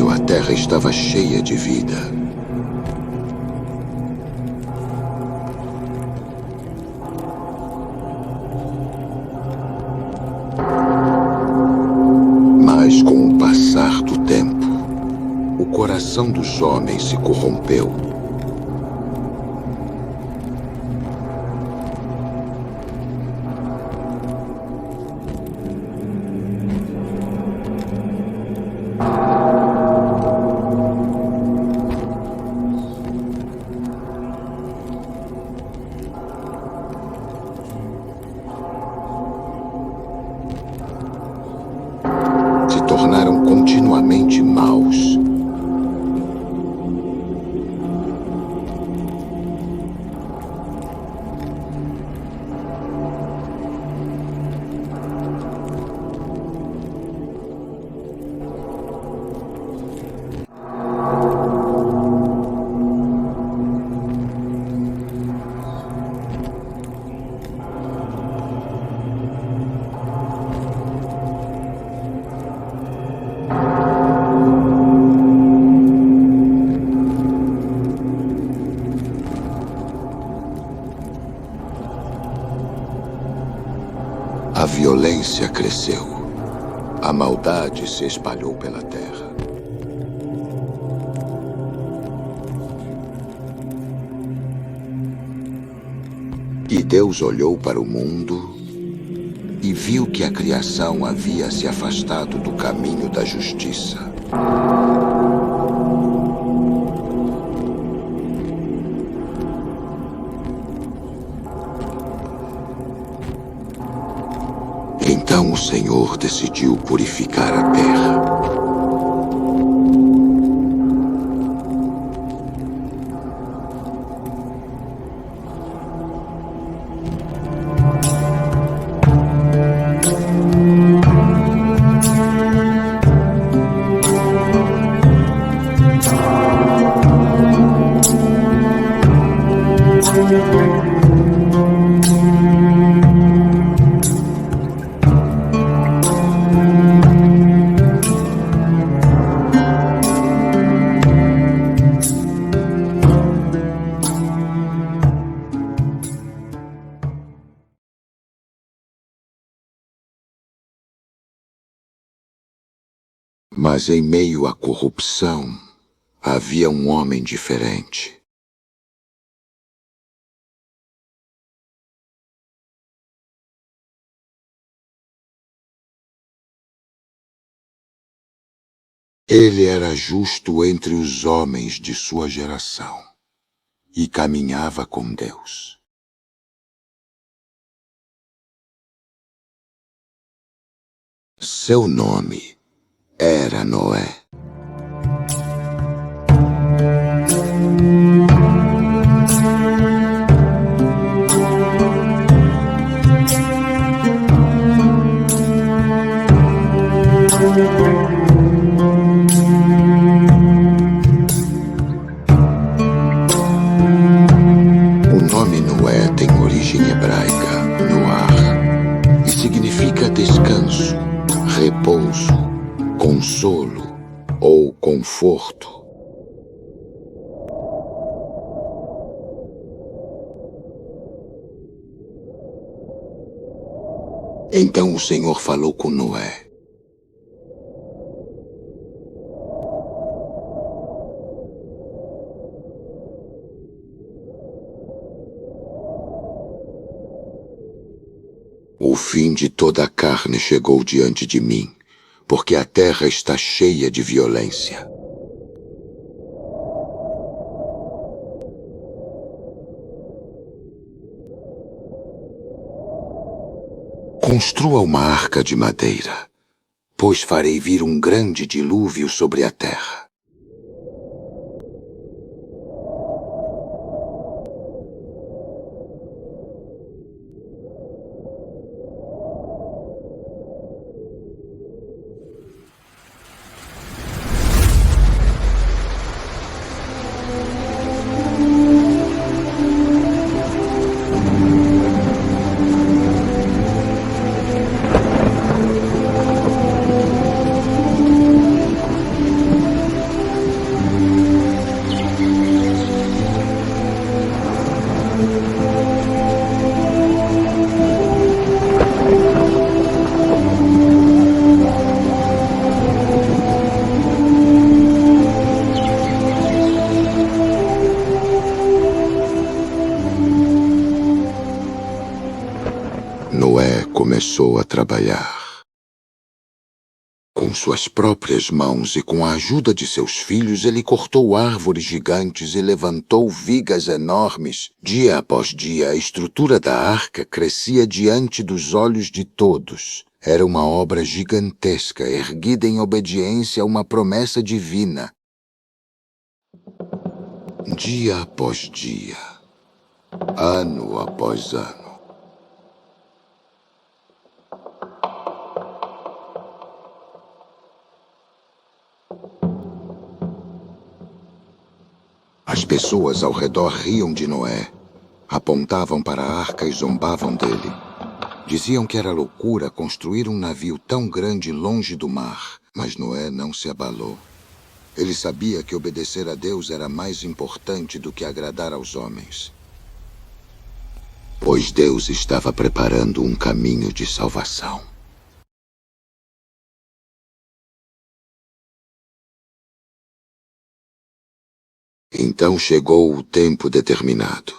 início, a Terra estava cheia de vida. Mas com o passar do tempo, o coração dos homens se corrompeu. Se tornaram continuamente maus. A violência cresceu. A maldade se espalhou pela terra. E Deus olhou para o mundo e viu que a criação havia se afastado do caminho da justiça. Então o Senhor decidiu purificar a terra. Mas em meio à corrupção, havia um homem diferente. Ele era justo entre os homens de sua geração e caminhava com Deus. Seu nome era Noé. O nome Noé tem origem hebraica, Noar, e significa descanso, repouso, consolo ou conforto. Então o Senhor falou com Noé. O fim de toda a carne chegou diante de mim, porque a terra está cheia de violência. Construa uma arca de madeira, pois farei vir um grande dilúvio sobre a terra. começou a trabalhar. Com suas próprias mãos e com a ajuda de seus filhos, ele cortou árvores gigantes e levantou vigas enormes. Dia após dia, a estrutura da arca crescia diante dos olhos de todos. Era uma obra gigantesca, erguida em obediência a uma promessa divina. Dia após dia, ano após ano. As pessoas ao redor riam de Noé, apontavam para a arca e zombavam dele. Diziam que era loucura construir um navio tão grande longe do mar, mas Noé não se abalou. Ele sabia que obedecer a Deus era mais importante do que agradar aos homens. Pois Deus estava preparando um caminho de salvação. Então chegou o tempo determinado.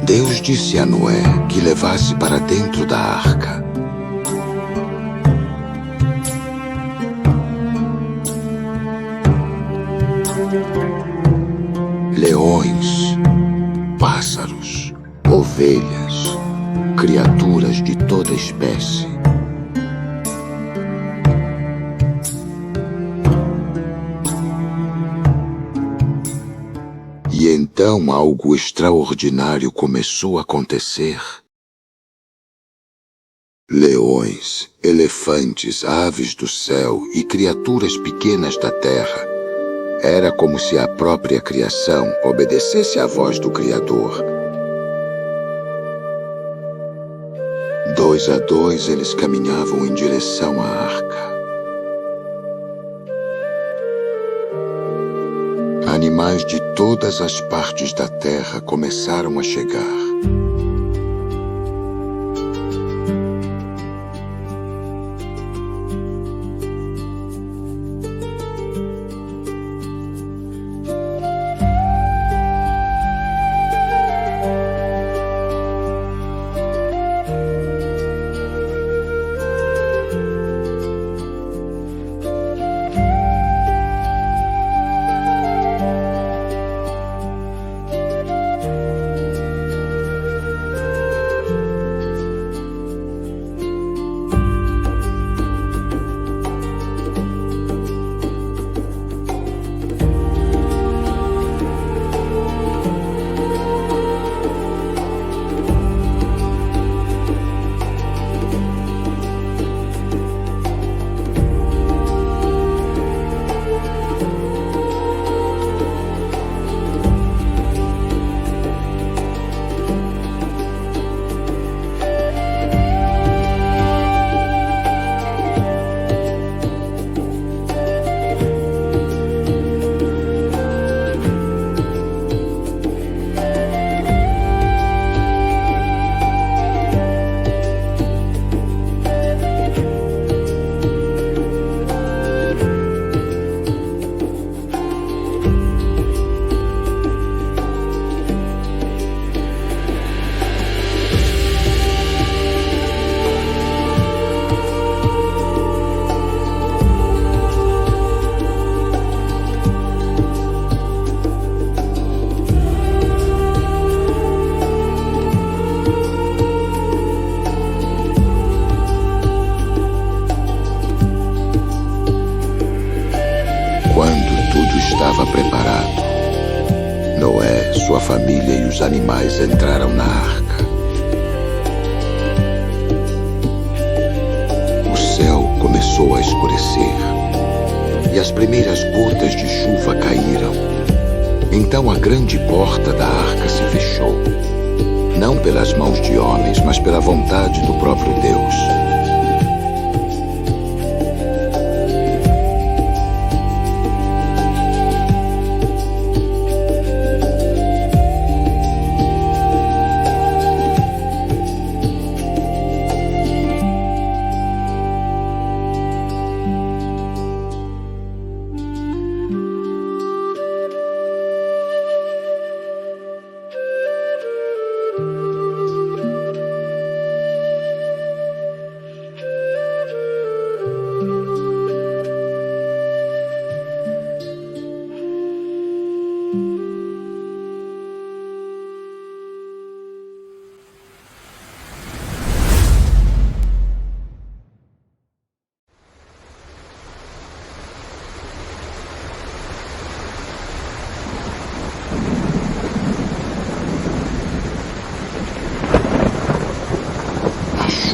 Deus disse a Noé que levasse para dentro da arca leões, pássaros, ovelhas, criaturas de toda espécie. E então algo extraordinário começou a acontecer. Leões, elefantes, aves do céu e criaturas pequenas da terra. Era como se a própria criação obedecesse à voz do Criador. 2 a 2 eles caminhavam em direção à arca. Animais de todas as partes da terra começaram a chegar. Estava preparado. Noé, sua família e os animais entraram na arca. O céu começou a escurecer e as primeiras gotas de chuva caíram. Então a grande porta da arca se fechou, não pelas mãos de homens, mas pela vontade do próprio Deus.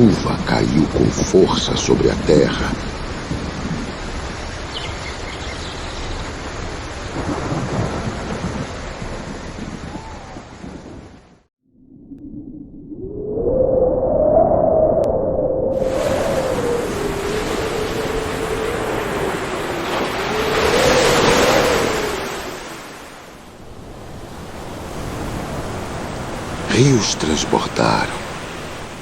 chuva caiu com força sobre a terra. Rios transbordaram,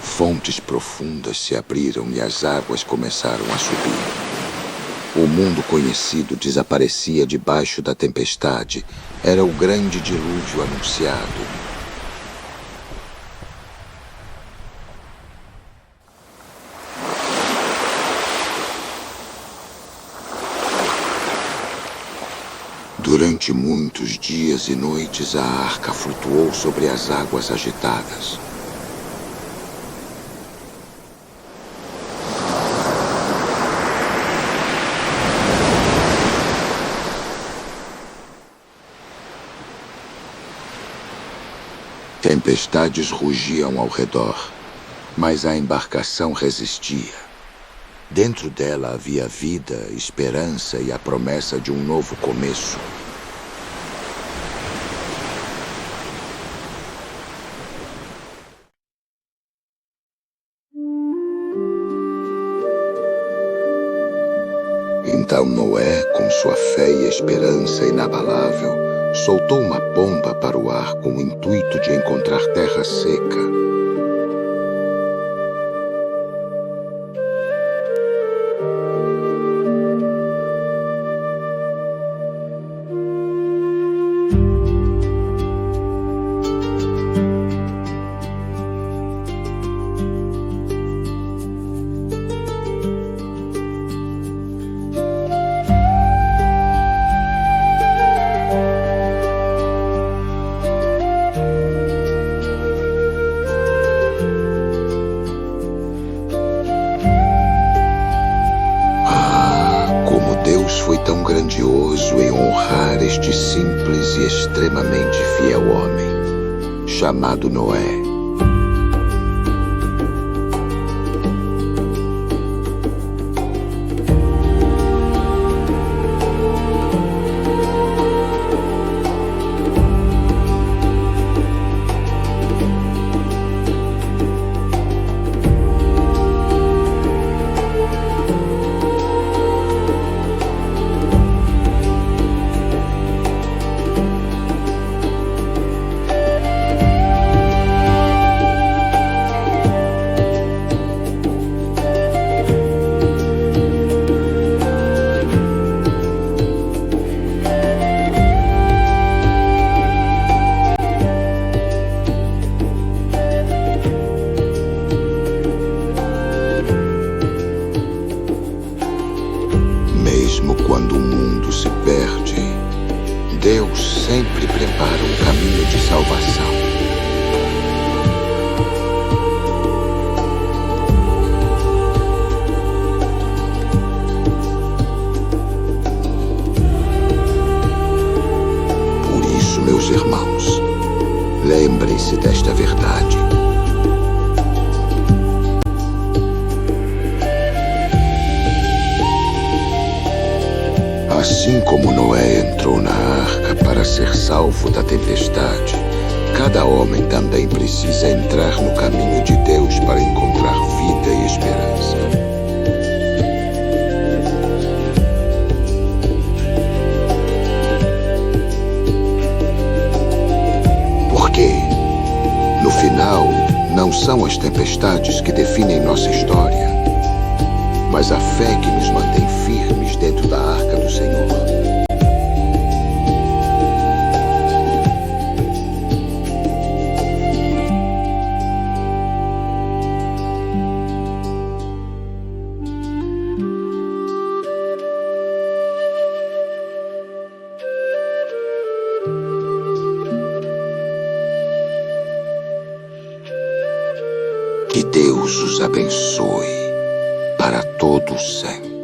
fontes profundas se abriram e as águas começaram a subir. O mundo conhecido desaparecia debaixo da tempestade. Era o grande dilúvio anunciado. Durante muitos dias e noites, a arca flutuou sobre as águas agitadas. Tempestades rugiam ao redor, mas a embarcação resistia. Dentro dela havia vida, esperança e a promessa de um novo começo. Então Noé, com sua fé e esperança inabalável, soltou uma bomba para o ar com o intuito de encontrar terra seca. Deus foi tão grandioso em honrar este simples e extremamente fiel homem, chamado Noé. Mesmo quando o mundo se perde, Deus sempre prepara um caminho de salvação. Por isso, meus irmãos, lembrem-se desta verdade. Assim como Noé entrou na arca para ser salvo da tempestade, cada homem também precisa entrar no caminho de Deus para encontrar vida e esperança. Porque, no final, não são as tempestades que definem nossa história, mas a fé que nos mantém firmes dentro da arca do Senhor. Que Deus os abençoe para todo sempre.